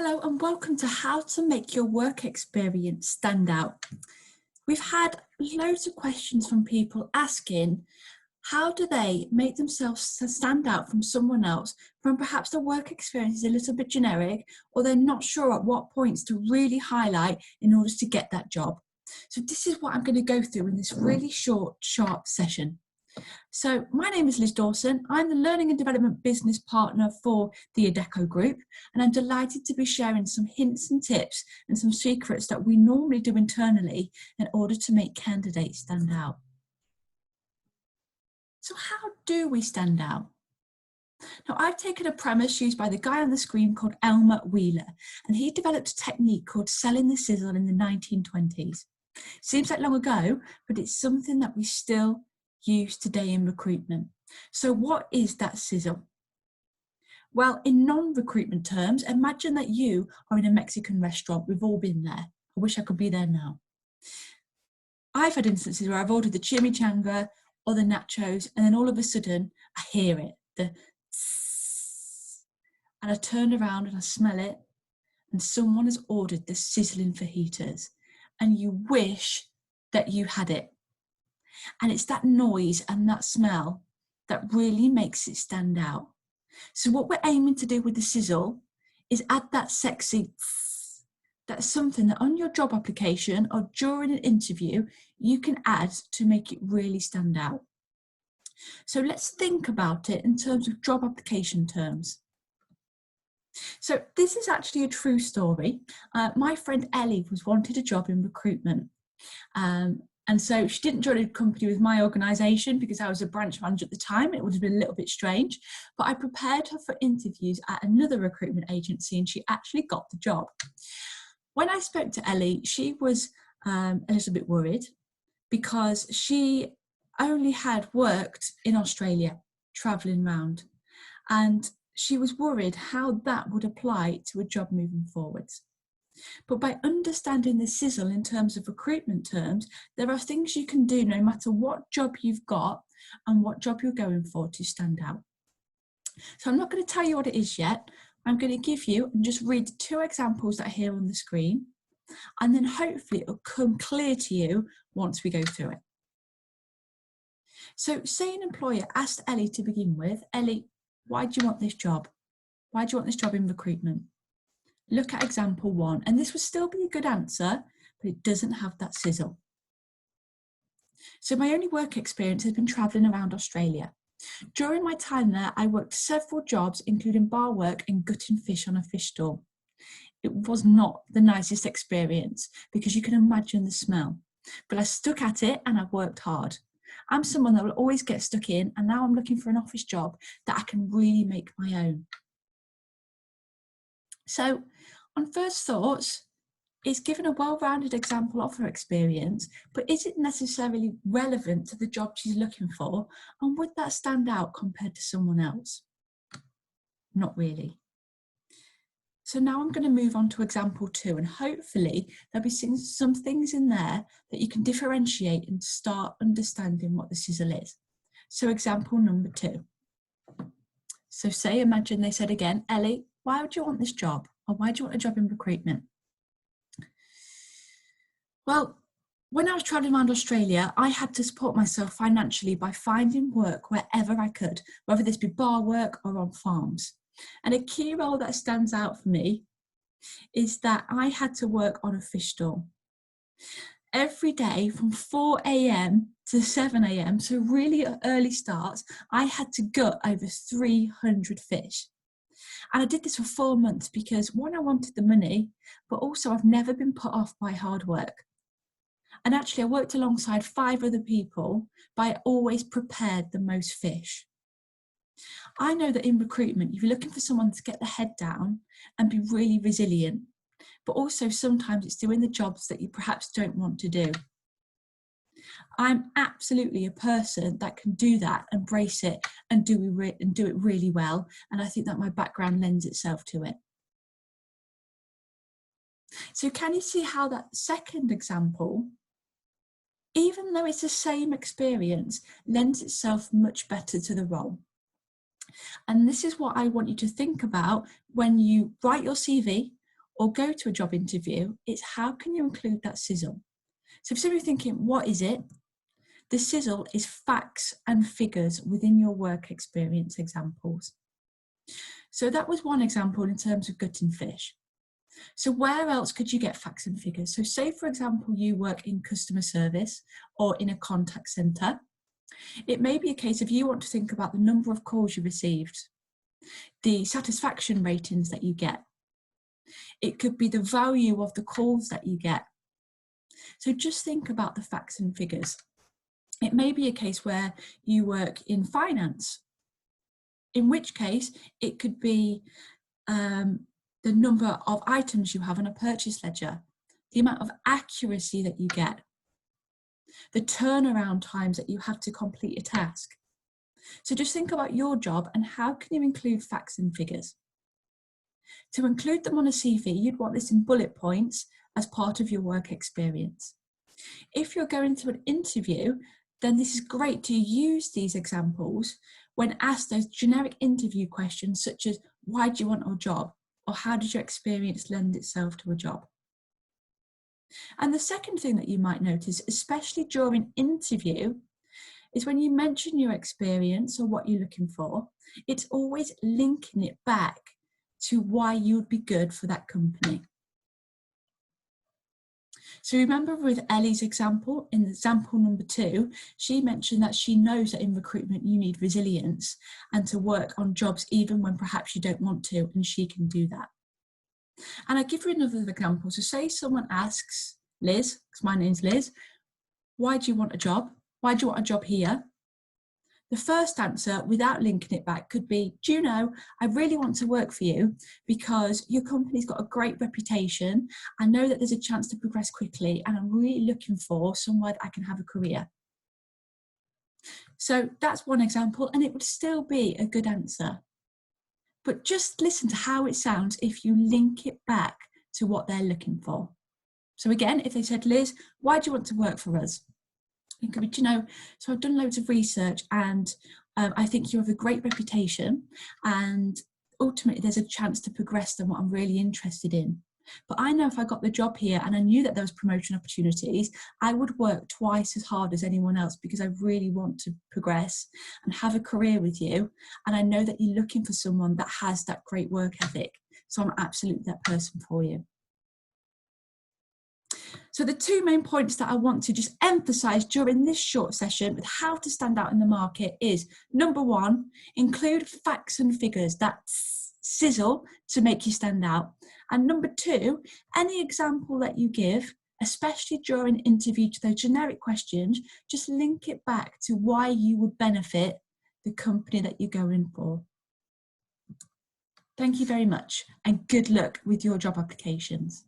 Hello and welcome to How to Make Your Work Experience Stand Out. We've had loads of questions from people asking how do they make themselves stand out from someone else from perhaps the work experience is a little bit generic or they're not sure at what points to really highlight in order to get that job. So this is what I'm going to go through in this really short, sharp session. So my name is Liz Dawson. I'm the Learning and Development Business Partner for the Adecco Group, and I'm delighted to be sharing some hints and tips and some secrets that we normally do internally in order to make candidates stand out. So how do we stand out? Now, I've taken a premise used by the guy on the screen called Elmer Wheeler, and he developed a technique called selling the sizzle in the 1920s. Seems like long ago, but it's something that we still use today in recruitment. So what is that sizzle? Well, in non-recruitment terms, imagine that you are in a Mexican restaurant. We've all been there. I wish I could be there now. I've had instances where I've ordered the chimichanga or the nachos, and then all of a sudden I hear it, the tss, and I turn around and I smell it, and someone has ordered the sizzling fajitas, and you wish that you had it. And it's that noise and that smell that really makes it stand out. So what we're aiming to do with the sizzle is add that sexy, that's something that on your job application or during an interview, you can add to make it really stand out. So let's think about it in terms of job application terms. So this is actually a true story. My friend Ellie was wanted a job in recruitment. And so she didn't join a company with my organisation because I was a branch manager at the time. It would have been a little bit strange, but I prepared her for interviews at another recruitment agency and she actually got the job. When I spoke to Ellie, she was a little bit worried because she only had worked in Australia, travelling around, and she was worried how that would apply to a job moving forwards. But by understanding the sizzle in terms of recruitment terms, there are things you can do no matter what job you've got and what job you're going for to stand out. So I'm not going to tell you what it is yet. I'm going to give you and just read two examples that are here on the screen, and then hopefully it'll come clear to you once we go through it. So say an employer asked Ellie to begin with, Ellie, why do you want this job? Why do you want this job in recruitment? Look at example one, and this would still be a good answer, but it doesn't have that sizzle. So my only work experience has been travelling around Australia. During my time there, I worked several jobs, including bar work and gutting fish on a fish stall. It was not the nicest experience because you can imagine the smell, but I stuck at it and I worked hard. I'm someone that will always get stuck in, and now I'm looking for an office job that I can really make my own. So on first thoughts, it's given a well-rounded example of her experience, but is it necessarily relevant to the job she's looking for? And would that stand out compared to someone else? Not really. So now I'm going to move on to example two, and hopefully there'll be some things in there that you can differentiate and start understanding what the sizzle is. So example number two. So say, imagine they said again, Ellie, why would you want this job? Or why do you want a job in recruitment? Well, when I was travelling around Australia, I had to support myself financially by finding work wherever I could, whether this be bar work or on farms. And a key role that stands out for me is that I had to work on a fish stall. Every day from 4 a.m. to 7 a.m, so really early starts, I had to gut over 300 fish. And I did this for 4 months because one, I wanted the money, but also I've never been put off by hard work. And actually I worked alongside 5 other people, but I always prepared the most fish. I know that in recruitment, if you're looking for someone to get the head down and be really resilient, but also sometimes it's doing the jobs that you perhaps don't want to do. I'm absolutely a person that can do that, embrace it and do it really well. And I think that my background lends itself to it. So can you see how that second example, even though it's the same experience, lends itself much better to the role? And this is what I want you to think about when you write your CV or go to a job interview, it's how can you include that sizzle? So if somebody's thinking, what is it? The sizzle is facts and figures within your work experience examples. So that was one example in terms of gutting fish. So where else could you get facts and figures? So say, for example, you work in customer service or in a contact centre. It may be a case of you want to think about the number of calls you received, the satisfaction ratings that you get. It could be the value of the calls that you get. So just think about the facts and figures. It may be a case where you work in finance, in which case it could be the number of items you have on a purchase ledger, the amount of accuracy that you get, the turnaround times that you have to complete a task. So just think about your job and how can you include facts and figures? To include them on a CV, you'd want this in bullet points as part of your work experience. If you're going to an interview, then this is great to use these examples when asked those generic interview questions such as, why do you want a job? Or how did your experience lend itself to a job? And the second thing that you might notice, especially during interview, is when you mention your experience or what you're looking for, it's always linking it back to why you would be good for that company. So remember with Ellie's example, in example number 2, she mentioned that she knows that in recruitment you need resilience and to work on jobs even when perhaps you don't want to, and she can do that. And I give her another example. So say someone asks Liz, because my name's Liz, why do you want a job? Why do you want a job here? The first answer, without linking it back, could be, do you know, I really want to work for you because your company's got a great reputation. I know that there's a chance to progress quickly and I'm really looking for somewhere that I can have a career. So that's one example, and it would still be a good answer. But just listen to how it sounds if you link it back to what they're looking for. So again, if they said, Liz, why do you want to work for us? It could be, do you know, so I've done loads of research and I think you have a great reputation and ultimately there's a chance to progress than what I'm really interested in. But I know if I got the job here and I knew that there was promotion opportunities, I would work twice as hard as anyone else because I really want to progress and have a career with you. And I know that you're looking for someone that has that great work ethic. So I'm absolutely that person for you. So the 2 main points that I want to just emphasize during this short session with how to stand out in the market is, number 1, include facts and figures, that sizzle to make you stand out. And number 2, any example that you give, especially during interview to those generic questions, just link it back to why you would benefit the company that you're going for. Thank you very much and good luck with your job applications.